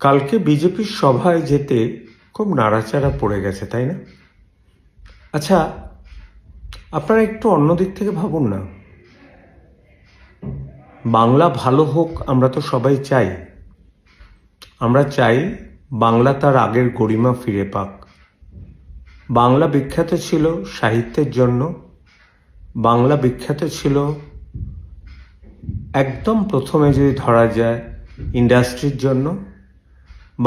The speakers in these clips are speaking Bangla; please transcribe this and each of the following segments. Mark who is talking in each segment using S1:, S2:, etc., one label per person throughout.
S1: কালকে বিজেপির সভায় যেতে খুব নাড়াচাড়া পড়ে গেছে, তাই না? আচ্ছা, আপনারা একটু অন্য দিক থেকে ভাবুন না। বাংলা ভালো হোক, আমরা তো সবাই চাই। আমরা চাই বাংলা তার আগের গরিমা ফিরে পাক। বাংলা বিখ্যাত ছিল সাহিত্যের জন্য, বাংলা বিখ্যাত ছিল একদম প্রথমে যদি ধরা যায় ইন্ডাস্ট্রির জন্য,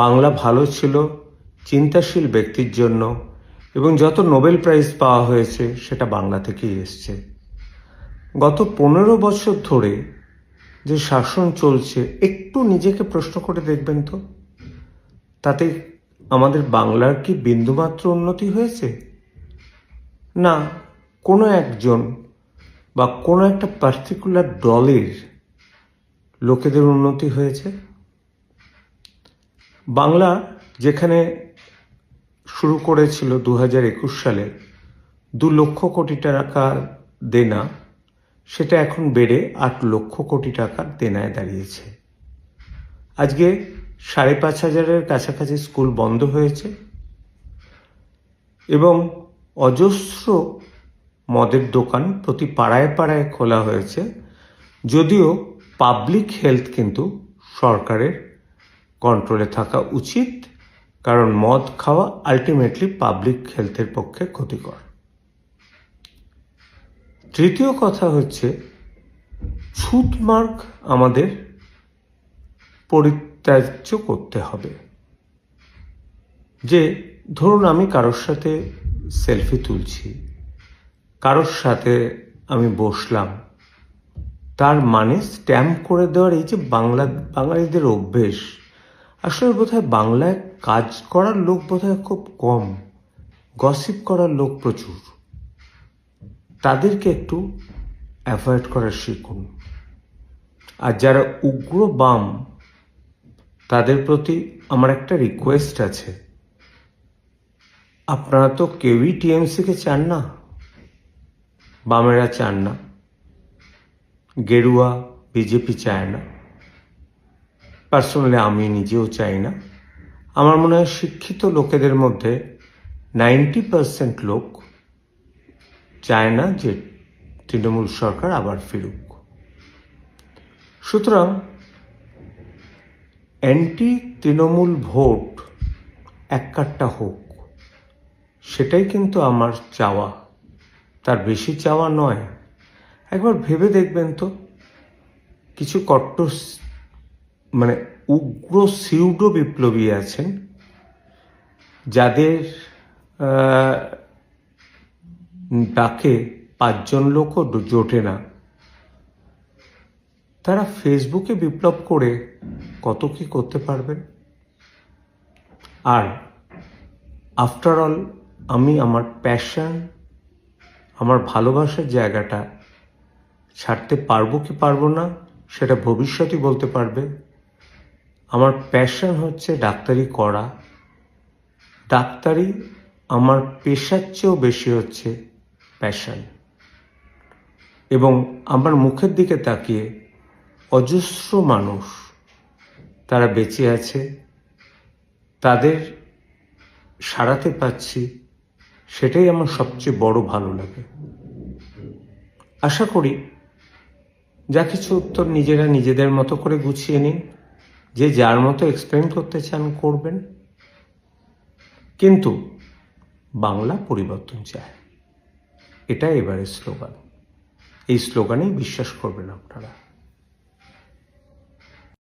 S1: বাংলা ভালো ছিল চিন্তাশীল ব্যক্তির জন্য, এবং যত নোবেল প্রাইজ পাওয়া হয়েছে সেটা বাংলা থেকেই এসছে। গত 15 বছর ধরে যে শাসন চলছে, একটু নিজেকে প্রশ্ন করে দেখবেন তো, তাতে আমাদের বাংলার কি বিন্দুমাত্র উন্নতি হয়েছে? না, কোনো একজন বা কোনো একটা পার্টিকুলার দলের লোকেদের উন্নতি হয়েছে। বাংলা যেখানে শুরু করেছিল 2021 সালে 2 লক্ষ কোটি টাকার দেনা, সেটা এখন বেড়ে 8 লক্ষ কোটি টাকার দেনায় দাঁড়িয়েছে। আজকে 5,500-এর কাছাকাছি স্কুল বন্ধ হয়েছে এবং অজস্র মদের দোকান প্রতি পাড়ায় পাড়ায় খোলা হয়েছে। যদিও পাবলিক হেলথ কিন্তু সরকারের কন্ট্রোলে থাকা উচিত, কারণ মদ খাওয়া আলটিমেটলি পাবলিক হেলথের পক্ষে ক্ষতিকর। তৃতীয় কথা হচ্ছে, ছুঁতমার্গ আমাদের পরিত্যাজ্য করতে হবে। যে ধরুন আমি কারোর সাথে সেলফি তুলছি, কারোর সাথে আমি বসলাম, তার মানে স্ট্যাম্প করে দেওয়ার এই যে বাঙালিদের অভ্যেস, আসলে বোধহয় বাংলায় কাজ করার লোক বোধহয় খুব কম, গসিপ করার লোক প্রচুর। তাদেরকে একটু অ্যাভয়েড করা শিখুন। আর যারা উগ্র বাম, তাদের প্রতি আমার একটা রিকোয়েস্ট আছে। আপনারা তো কেউই টিএমসিকে চান না, বামেরা চান না, গেরুয়া বিজেপি চায় না, পার্সোনালি আমি নিজেও চাই না। আমার মনে হয় শিক্ষিত লোকেদের মধ্যে 90% লোক চায় না যে তৃণমূল সরকার আবার ফিরুক। সুতরাং অ্যান্টি তৃণমূল ভোট এক কাট্টা হোক, সেটাই কিন্তু আমার চাওয়া, তার বেশি চাওয়া নয়। একবার ভেবে দেখবেন তো, কিছু কট্টর মানে উগ্র সিউডো বিপ্লবী আছেন, যাদের ডাকে 5 জন লোকও জোটে না। তারা ফেসবুকে বিপ্লব করে কত কি করতে পারবেন। আর আফটার অল, আমি আমার প্যাশন, আমার ভালোবাসার জায়গাটা ছাড়তে পারবো কি পারবো না সেটা ভবিষ্যতই বলতে পারবে। আমার প্যাশন হচ্ছে ডাক্তারি করা। ডাক্তারি আমার পেশার চেয়েও বেশি হচ্ছে প্যাশন। এবং আমার মুখের দিকে তাকিয়ে অজস্র মানুষ তারা বেঁচে আছে, তাদের সারাতে পারছি, সেটাই আমার সবচেয়ে বড় ভালো লাগে। আশা করি যা কিছু উত্তর নিজেরা নিজেদের মতো করে গুছিয়ে নিন, যে যার মতো এক্সপ্লেন করতে চান করবেন, কিন্তু বাংলা পরিবর্তন চায়, এটা এবারের স্লোগান। এই স্লোগানেই বিশ্বাস করবেন আপনারা।